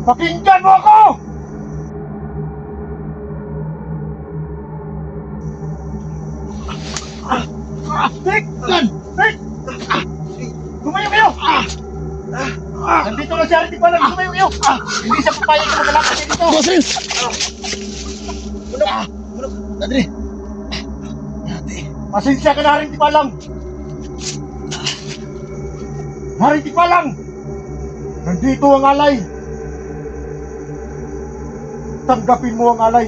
Pakinggan mo ako! Dick! Dick! Lumayo kayo! Nandito na si Artie Palang, lumayo kayo! Hindi siya papayag na magalakad kayo dito! Bossing! Bulok! Dadri! Yate! Pasensya ka na, Artie Palang! Artie Palang! Nandito ang alay! Tanggapin mo ang alay!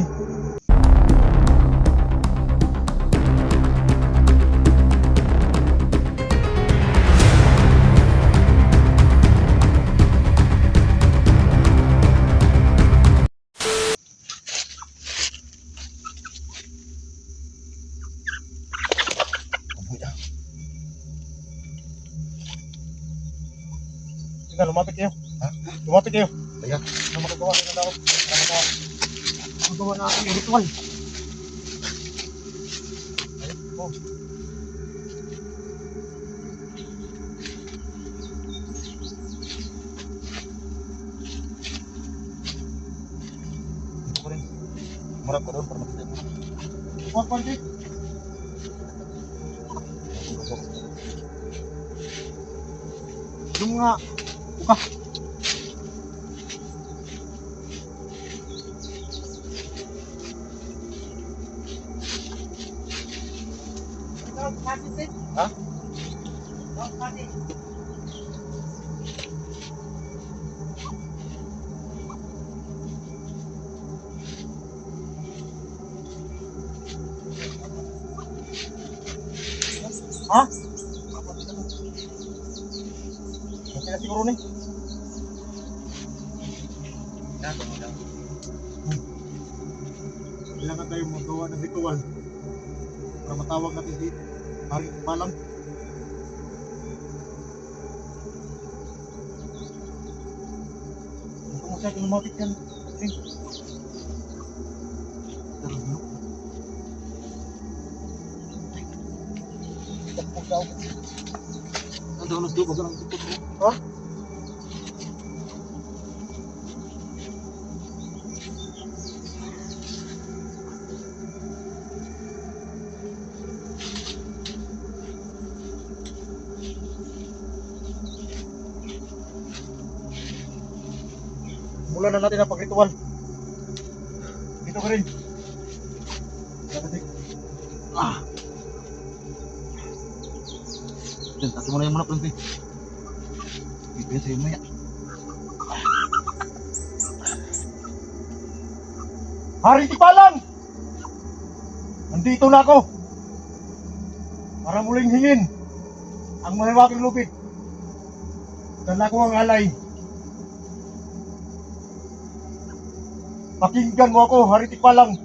Sige, lumapit kayo. Ha? Lumapit kayo. Kaya? Ano magagawa kayo na daw? Magawa natin yung ritual. Ayun, oh. Ito ko rin. Marap ko doon para makita mo. Huwag pa, Dick. Yung nga, buka. Ha? Ha? Okay na siguro ni. Kailangan tayo magawa ng ritual para matawag natin si Artie Palang. Huwag mo siya lumapit yan. Nanti unos dulu bagang tutup. Ha? Mula na natin ang pagritual. Dito ka rin. Dan tak cuma yang mana nanti. Itu saya maya. Artie Palang! Nandito na ako para muling hingin ang mahiwagang lupit. Dala ko ang alay. Pakinggan mo ako, Artie Palang.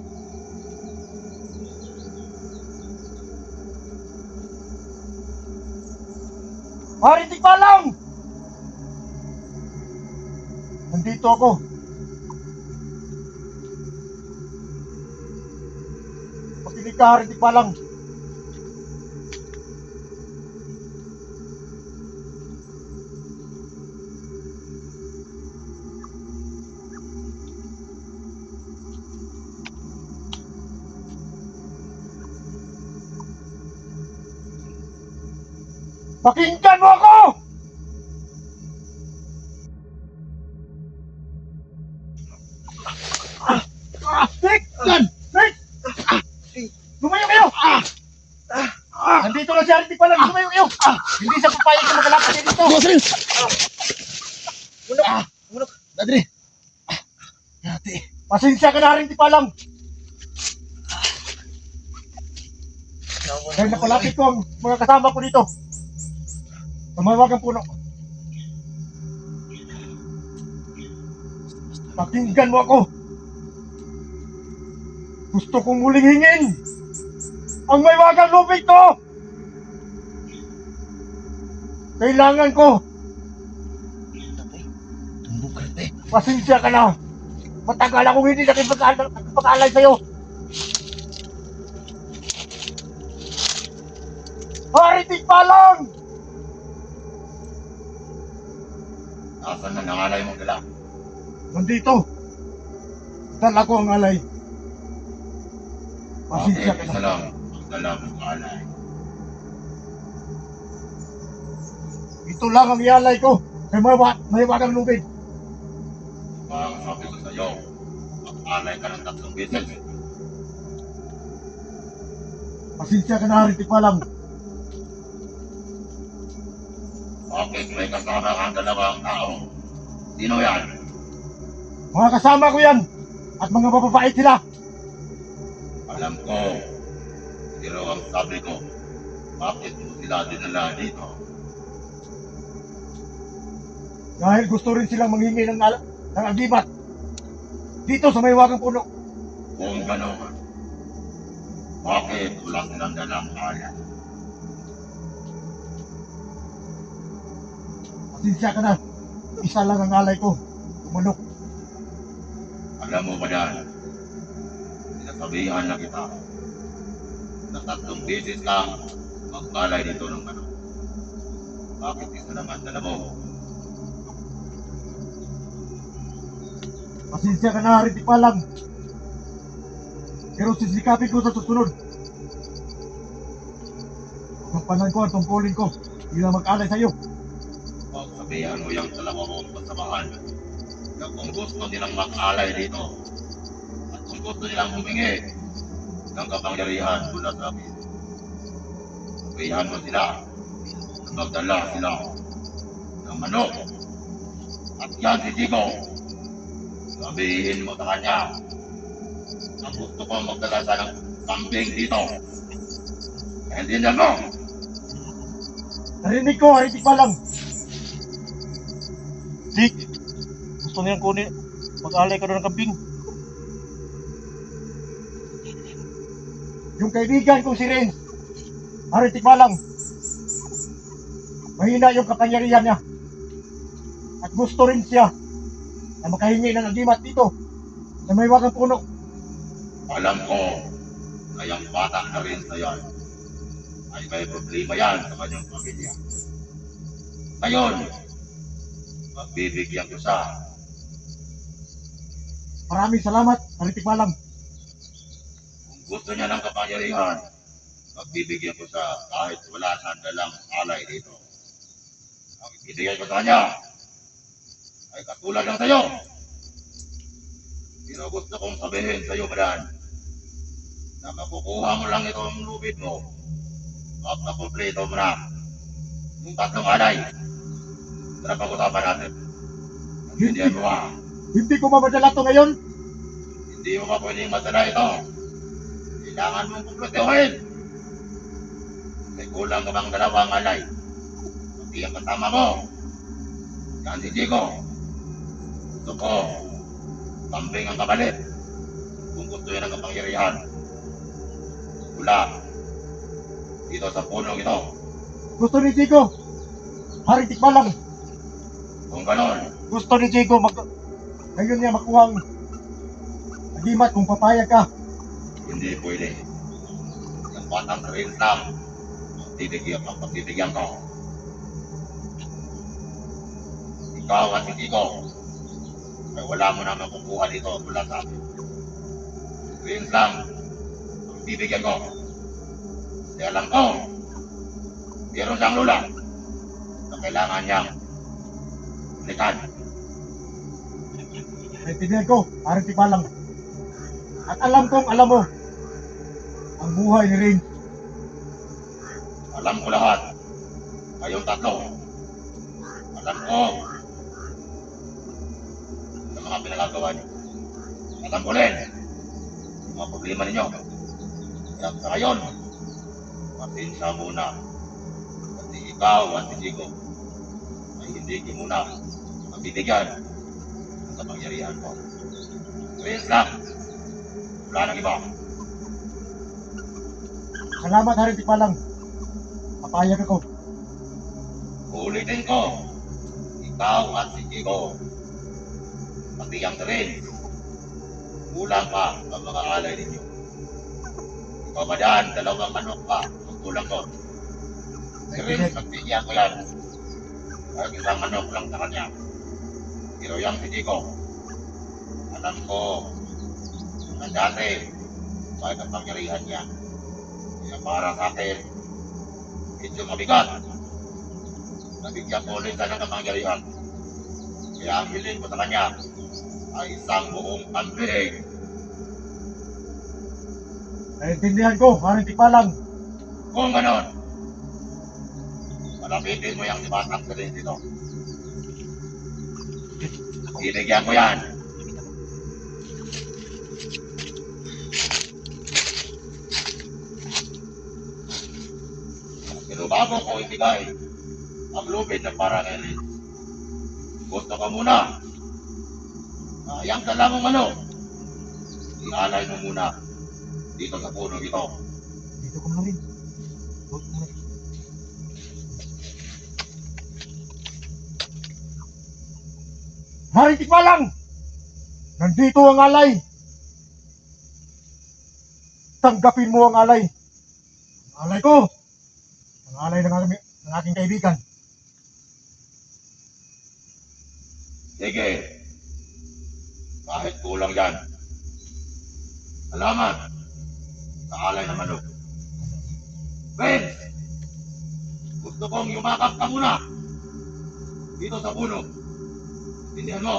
Artie Palang! Nandito ako. Makinig ka, Artie Palang. Pakinggan mo ako! Dick! Dick! Lumayo kayo! Nandito na si Artie Palang, lumayo kayo! Hindi siya papayag na magalakad kayo dito! Bossing! Bulok! Dadri! Yate! Pasensya ka na, Artie Palang! Dahil napalapit ko ang mga kasama ko dito. Tumawag ang puno. Pakinggan mo ako. Gusto kong muling hingin ang may wagang lupit ko. Kailangan ko. Tumbok ka rin. Pasensya ka na. Matagal akong hindi nakipag-alay sa'yo. Artie Palang! Asan na nangalay mong dala? nandito. Dala ko ang alay. Pasensya ka Isa na. lang. Magdala mo ng alay. Ito lang ang ialay ko. May wagang lubid. Baka sabi ko sa'yo, mag-alay ka ng 3 beses. Pasensya ka na, Hari Tikbalang. Bakit may kasama kang 2 tao? Sino yan? Mga kasama ko yan. At mga mababait sila. Alam ko. Pero ang sabi ko, bakit mo sila dinala dito? Dahil gusto rin silang manghingi ng agimat. Dito sa may wagang puno. Kung gano'n, bakit wala silang dalang alay? Pasensya ka na. Isa lang ang alay ko. Tumanok. Alam mo ba yan? Sinasabihan na kita na 3 beses kang mag-alay dito ng manok. Bakit isa naman dala mo? Pasensya ka na, Hari Tikbalang. Pero sisikapin ko sa susunod. Pagpanan ko ang tungkulin ko. Hindi na mag-alay sa'yo. Sabihan mo yung 2 mong kasamahan na kung gusto nilang mag-alay dito at kung gusto nilang humingi ng kapangyarihan mula sa amin, sabihan mo sila na magdala sila ng manok. At yan si Chico, sabihin mo sa kanya na gusto ko magdala sa ng kambing dito. Hindi niya mo. Narinig ko, Hari Tikbalang. Dik, gusto niyang kunin. Mag-alay ka doon ng kambing. Yung kaibigan kong si Renz, Hari Tikbalang, mahina yung kapangyarihan niya. At gusto rin siya na makahingi ng agimat dito sa may wagang puno. Alam ko na yung bata na rin na yan ay may problema yan sa kanyang pamilya. Ngayon, magbibigyan ko siya. Maraming salamat, Hari Tikbalang. Kung gusto niya ng kapangyarihan, magbibigyan ko siya kahit wala siyang dalang alay dito. Ang ibigay ko sa kanya ay katulad ng sayo. Pero gusto kong sabihin sa iyo, Madan, na makukuha mo lang itong lubid mo at nakumpleto mo na yung 3 alay. Tara pag-usapan natin. Hindi mo ba? Hindi ko mamadala to ngayon. Hindi mo ba pwedeng madala ito? Kailangan mong kumpletuhin. May kulang ka bang 2 alay? Hindi ang kasama mo. Yan si Chico. Gusto ko, kambing ang kapalit. Kung gusto yan ang kapangyarihan. Wala. Dito sa punong ito. Gusto ni Chico, Hari Tikbalang. Kung ganon, Gusto ni Chico ngayon niya makuha ang agimat kung papayag ka. hindi pwede. Yung batang rin lang, pagbibigyan ko. Ikaw at si Chico, ay wala mo na makukuha dito mula sa akin. Rin lang, pagbibigyan ko. Kasi alam ko, meron siyang lula na kailangan niyang balikan. Naintindihan ko, Hari Tikbalang. At alam kong alam mo ang buhay ni Rin. Alam ko lahat. Kayong 3. Alam ko sa mga pinagagawa niyo. Alam ko rin yung mga problema ninyo. Kaya sa ngayon, pasensya muna. Kasi ikaw at si Chico ay hindi ko muna magbibigyan ng kapangyarihan ko. Prince lang. Wala nang iba. Salamat, Hari Tikbalang. Papayag ako. Ulitin ko. Ikaw at si Chico. Pati ang rin. Kulang pa ang mga alay ninyo. Ikaw Madan, 2 manok pa. Kulang ko. Si Rin, pagbigyan ko yan. Kahit 1 manok lang sa kanya. Pero yung si Chico, Alam ko na dati may kapangyarihan niya. Kaya para sa akin, medyo mabigat. Nabigyan ko ulit siya ng kapangyarihan. Kaya ang hiling ko sa kanya ay isang buong pambihig. Naintindihan ko, Haring Tikbalang. Kung ganon, malapitin mo yung batang galing dito. Ibigyan ko yan. Pero bago ko ibigay ang lupit ng parangilin, gusto ka muna na yung dala mong ano, ialay mo muna dito sa puno ito. Dito ko na rin. Huwag mo na. Haring Tikbalang! Nandito ang alay! Tanggapin mo ang alay! Ang alay ko! Ang alay ng aking kaibigan. Sige, kahit kulang yan. Salamat sa alay na manok. Friends, gusto kong yumakap ka muna dito sa puno. Tindihan mo.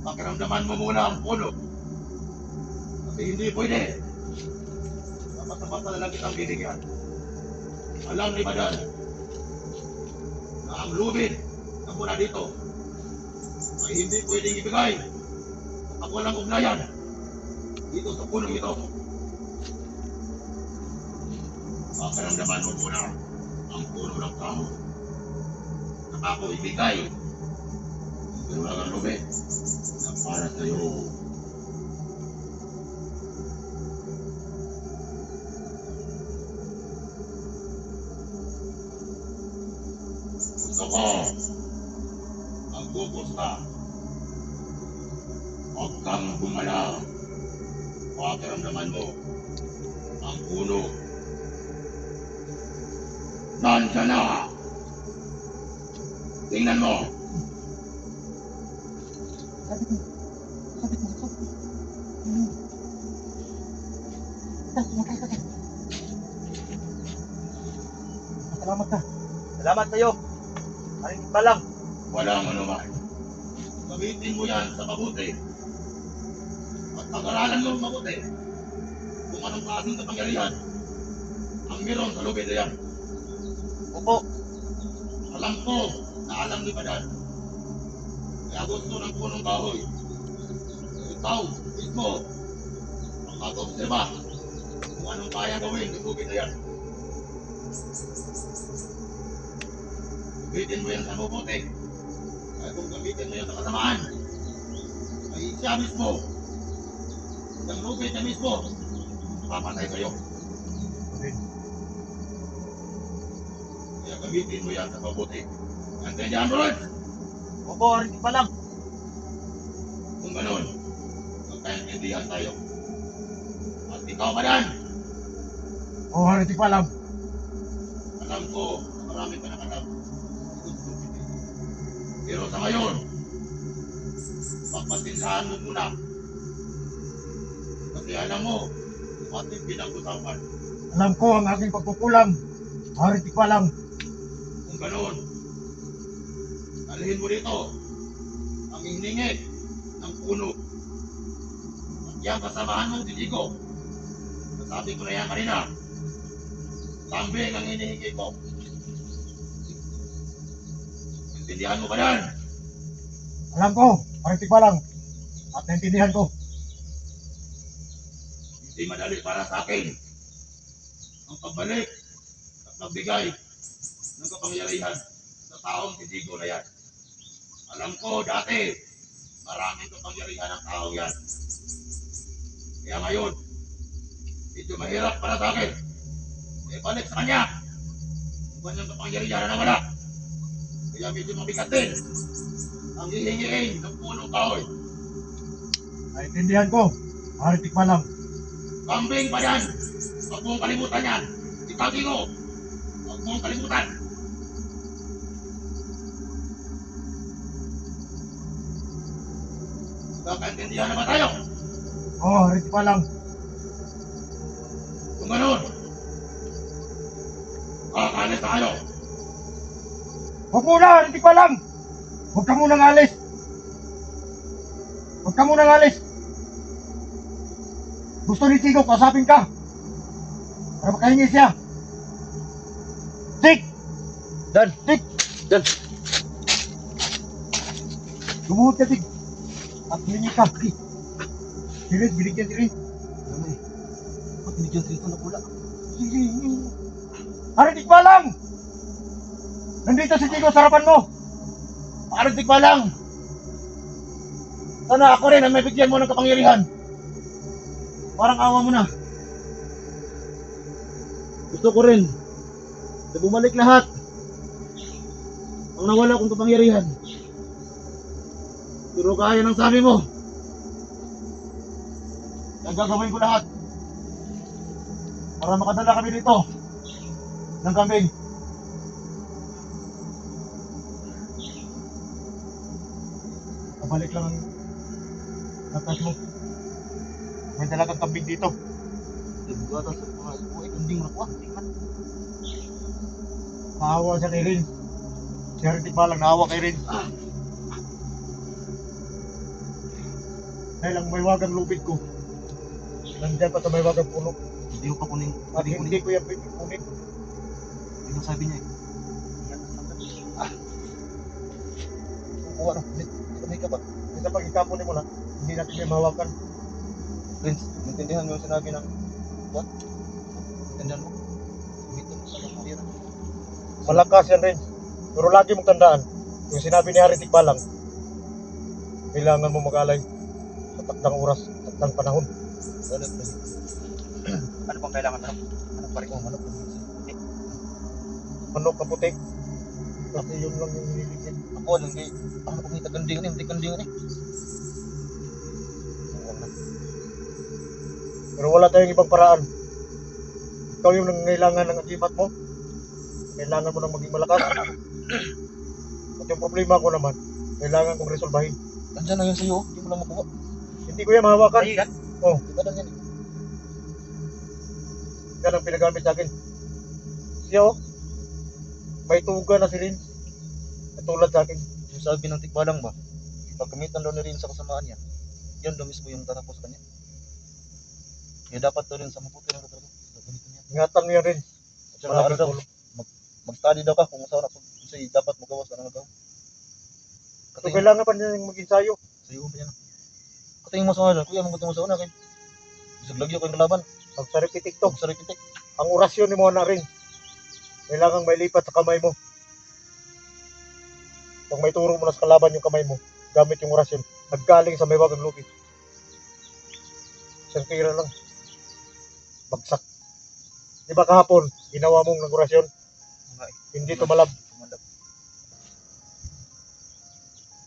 Pakiramdaman mo muna ang puno. Kasi hindi pwede. Dapat na lang kitang bibigyan. Alam ni Badan na ang lubid na muna dito ay hindi pwedeng ibigay kapag walang ugnayan dito sa punong ito. Pakiramdaman mo muna ang puno ng tao na ako ibigay. Pero lang ang lubid na para sa iyo. Gusto ko magbubos ka. Huwag kang bumala. Pakiramdaman mo ang puno. Nandiyan na. Tingnan mo. Salamat ka. Salamat sa'yo. Haring Tikbalang. Walang anuman. Gamitin mo yan sa mabuti. At pag-aralan mo mabuti kung anong klaseng kapangyarihan ang meron sa lubid na yan. Opo. Alam ko na alam ni Badan. Kaya gusto ng punong kahoy. Ikaw, mismo, ang mag-obserba kung anong kaya gawin ng lubid na yan. Gamitin mo yan sa mabuti. Kaya kung gamitin mo yan sa kasamaan, ay siya mismo, ang lubid na mismo, papatay sa'yo. Kaya gamitin mo yan sa mabuti. Nandiyan mo rin. Opo, Haring Tikbalang. Kung ganun, magkaintindihan tayo. At ikaw, Badan, O Haring Tikbalang. alam ko marami ka ng alam. Pero sa ngayon, pagpatinsahan mo muna. Kasi alam mo, ating pinag-usapan. Alam ko ang aking pagkukulang. Haring Tikbalang. Kung ganun, dalhin mo dito ang hiningi ng puno. At yung kasamahan mong titigo. Nasabi ko na yan kanina. Kambing ang hinihingi ko. Intindihan mo ba yan? Alam ko, Haring Tikbalang. At naintindihan ko. Hindi madali para sa akin ang pagbalik at magbigay ng kapangyarihan sa taong titigo na yan. Alam ko dati, maraming kapangyarihan ang tao yan. Kaya ngayon, medyo mahirap para sa akin. Balik sa kanya. Kung kanyang kapangyarihan na wala. Kaya medyo mabigat din ang hihingiin ng punong kahoy. Naintindihan ko, Haring Tikbalang. Kambing pa yan. Huwag mong kalimutan yan. Si Kagingo. Huwag mong kalimutan. Kakaintindihan na ba tayo? Oo, Hari Tikbalang. Kung ganun, kakalis tayo. Huwag muna, Hari Tikbalang! Huwag ka munang alis! Huwag ka munang alis! Gusto ni Tigo, kausapin ka! Para makahingi siya! Tik! Dan! Tik! Dan! Lumuhod ka, Tik! At hihingi ka! Sirit, binigyan si Rin! Ano eh? Ba't binigyan dito na pula? Sige, Hari Tikbalang! Nandito si Tigo sa harapan mo! Hari Tikbalang! Sana ako rin ang may bigyan mo ng kapangyarihan! Parang awa mo na. Gusto ko rin na bumalik lahat ang nawala kong kapangyarihan. Pero kaya ng sabi mo. Nagagawin ko lahat para makadala kami dito ng kambing. Kabalik lang ang natas mo. May dalagang kambing dito. Gata sa mga buhay, kunding na po. Maawa siya kay Rin. Si Hari Tikbalang naawa kay Rin. Dahil ang maywagang lupit ko, nandiyan pa sa maywagang puno. Hindi ko pa kunin. At hindi ko yan pinukunin. Hindi ko sabi niya eh. Kukuha na. Sanay ka ba? Kasi pag ikapunin mo na, hindi natin may mahawakan. Prince, naintindihan mo yung sinabi ng what? Naintindihan mo? Gamitin mo sa kapangyarihan. Malakas yan Rin. Pero lagi mong tandaan, yung sinabi ni Hari Tikbalang, kailangan mo mag-alay sa takdang oras, takdang panahon. Ano bang kailangan manok? Anong pari ko manok? Manok na puti. Kasi yun lang yung nililipin. Ako, hindi. Ako kumita kandingan eh. Hindi kandingan eh. Pero wala tayong ibang paraan. Ikaw yung nangangailangan ng agimat mo. Kailangan mo nang maging malakas. At yung problema ko naman, kailangan kong resolbahin. Nandiyan na yun sa'yo. Hindi mo lang makuha. Hindi ko yan mahawakan. Ay, yan. Oh, Diba lang yan eh. yan ang pinagamit sa akin. Siya oh, may tuga na si Rin. Katulad sa akin. Yung sabi ng Tikbalang ba, pagkamitan daw na rin sa kasamaan yan, yan daw mismo yung tatapos sa kanya. Kaya dapat daw rin sa maputi na talaga. Gamitin yan. Ingatan mo yan Rin. At saka ano daw, mag-study daw ka kung saan ako kasi dapat magawas na nagawa. So, kailangan pa niya mag-ensayo. Sa iyo pa yan. Katingin mo sa una, kuya, mga mo sa una kay isag lagyo ko yung kalaban. Pag sa repitiktok, Sa repitik. ang orasyon ni mo na Rin. Kailangan may lipat sa kamay mo. Pag may turo mo na sa kalaban yung kamay mo, gamit yung orasyon, naggaling sa may wagang lupit. Isang tira lang. Bagsak. Di ba kahapon, ginawa mong nag-orasyon? Hindi tumalab.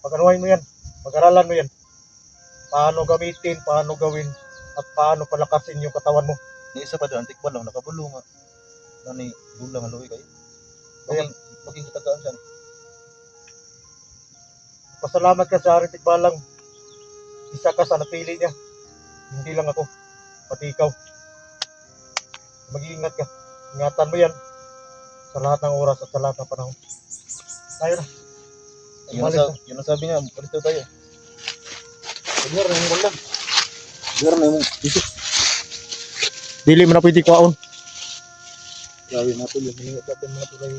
Pag-anuhin mo yan, pag-aralan mo yan. Paano gamitin, paano gawin, at paano palakasin yung katawan mo. Ni isa pa doon, Tikbalang nakabulo nga. Nani, bulang ang luwi kayo. Maging katagaan siya. Pasalamat ka sa Hari Tikbalang. Isa ka sa napili niya. Hindi lang ako, pati ikaw. Mag-iingat ka. Ingatan mo yan sa lahat ng oras at sa lahat ng panahon. Tayo na. Yun ang sabi niya, palit daw tayo. Biar na yung wala. Biar na yung isip. Dili mo na pwede kwaon. Gawin natin yung hiningat natin mga tulay.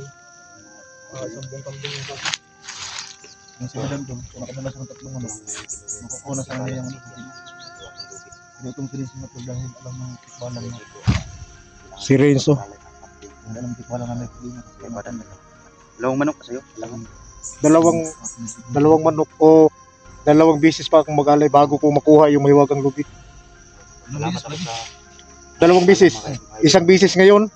Isang buong kambing yung kasi. Yung si Madam doon, kung nakadalas ng tatlong ano, makukuna sa mga yung ano. Pinutong sinisip na ito dahil alam ng Tikbalang na. Si Renzo. Hindi alam ng Tikbalang na may problema. Dalawang manok pa sa'yo? Dalawang manok o dalawang bisis pa akong mag-alay bago ko makuha yung mahiwagang lubi. Salamat ako sa... Dalawang bisis. Isang bisis ngayon.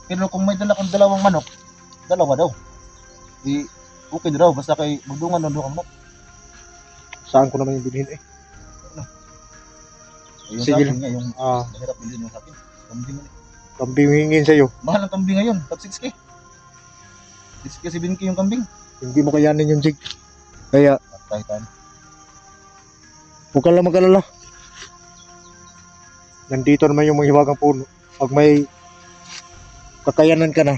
Pero kung may dala kang dalawang manok, dalawa daw. Di, okay na daw, basta kay magdungan ng manok. Saan ko naman yung bilhin eh? Yung Sige sa akin lang. nga, yung Ah, mahirap bilhin yung sa akin. Kambing man eh. kambing hingin sa'yo. Mahal ang kambing ngayon, tag 6K. 6K, 7K yung kambing. Hindi mo kayanin yung jig. Kaya, Kahit ano. huwag ka lang mag-alala. Nandito naman yung mga hiwagang puno. Pag may kakayanan ka na,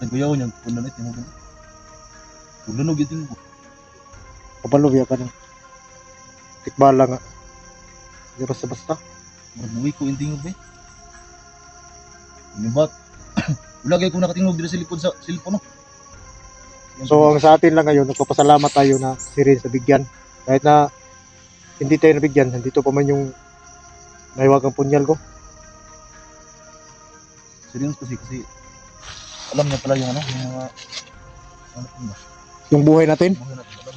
Nagbayaw niya, punanit, yung mga Pulunog yung tingin ko. kapalubya ka na. Tikbala nga. Hindi basta-basta. Marbuwi ko yung tingin ko eh. Yung bat. Ulagay ko nakatingog dito sa likod sa cellphone no. So, ang sa atin lang ngayon, nagpapasalamat tayo na si Rin sa bigyan. Kahit na hindi tayo nabigyan, nandito pa man yung nahiwagang punyal ko. Serious kasi alam niya pala yung ano, yung mga ano po ba? Yung buhay natin, Mga natin alam.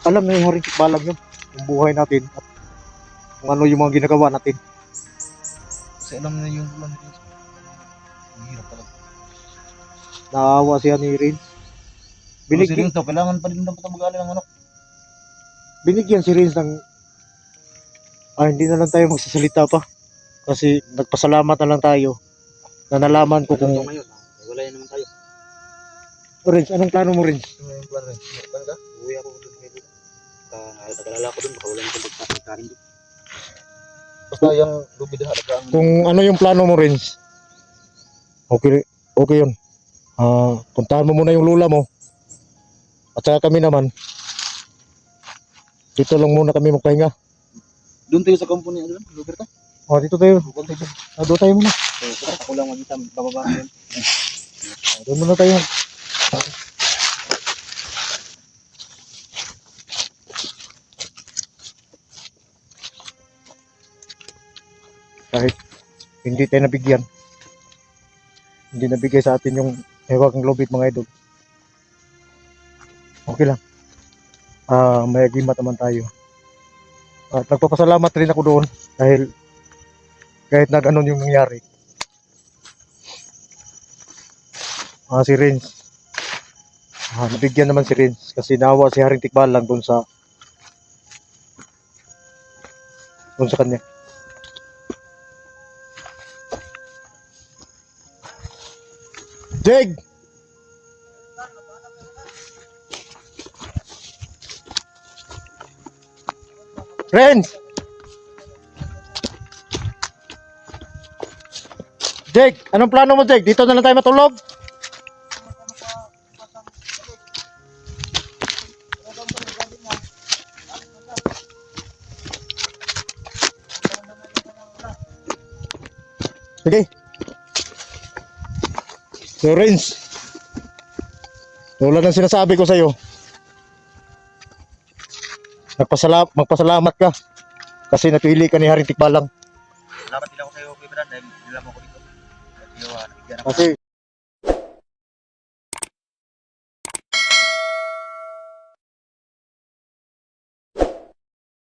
alam na yung haring tikbalang yun. Yung buhay natin at kung ano yung mga ginagawa natin. Kasi alam niya yung ulan nito. Ang hirap talaga. Naawa siya ni Rin. Binig Binigyan, serious daw, kailangan pa rin daw patabagali ng ano. binigyan si Rin ng hindi na lang tayo magsasalita pa. Kasi nagpasalamat na lang tayo na nalaman ko kung ngayon, wala yan naman tayo. Rin, anong plano mo Rin? Ano yung plan rin? Plan ka? Uwi ako doon kay Lula. Nag-alala ko doon, baka wala nang pagkain doon. Basta yung lubid na halagaan. Kung ano yung plano mo Rin, okay yun. Puntahan mo muna yung lula mo. At saka kami naman, dito lang muna kami magpahinga. Doon tayo sa company ano, Roberto. Dito tayo. Doon tayo. Doon tayo muna. Ako lang magkita, bababa ko yun. Doon muna tayo. Kahit hindi tayo nabigyan, hindi nabigay sa atin yung hewagang lobit mga idol. Okay lang. May agimat naman tayo. At nagpapasalamat rin ako doon dahil kahit na ganun yung nangyari. Si Rins. Nabigyan naman si Rins kasi nawa si Haring Tikbalang doon sa kanya. Jeg! Rins! Jeg, anong plano mo, Jeg? Dito na lang tayo matulog? Sige. So, Rins, tulad ng sinasabi ko sa'yo, magpasalamat ka kasi napili ka ni Haring Tikbalang. Salamat din ako sa'yo, Kuya Brad, dahil nilam ako dito. At nabigyan ako. Kasi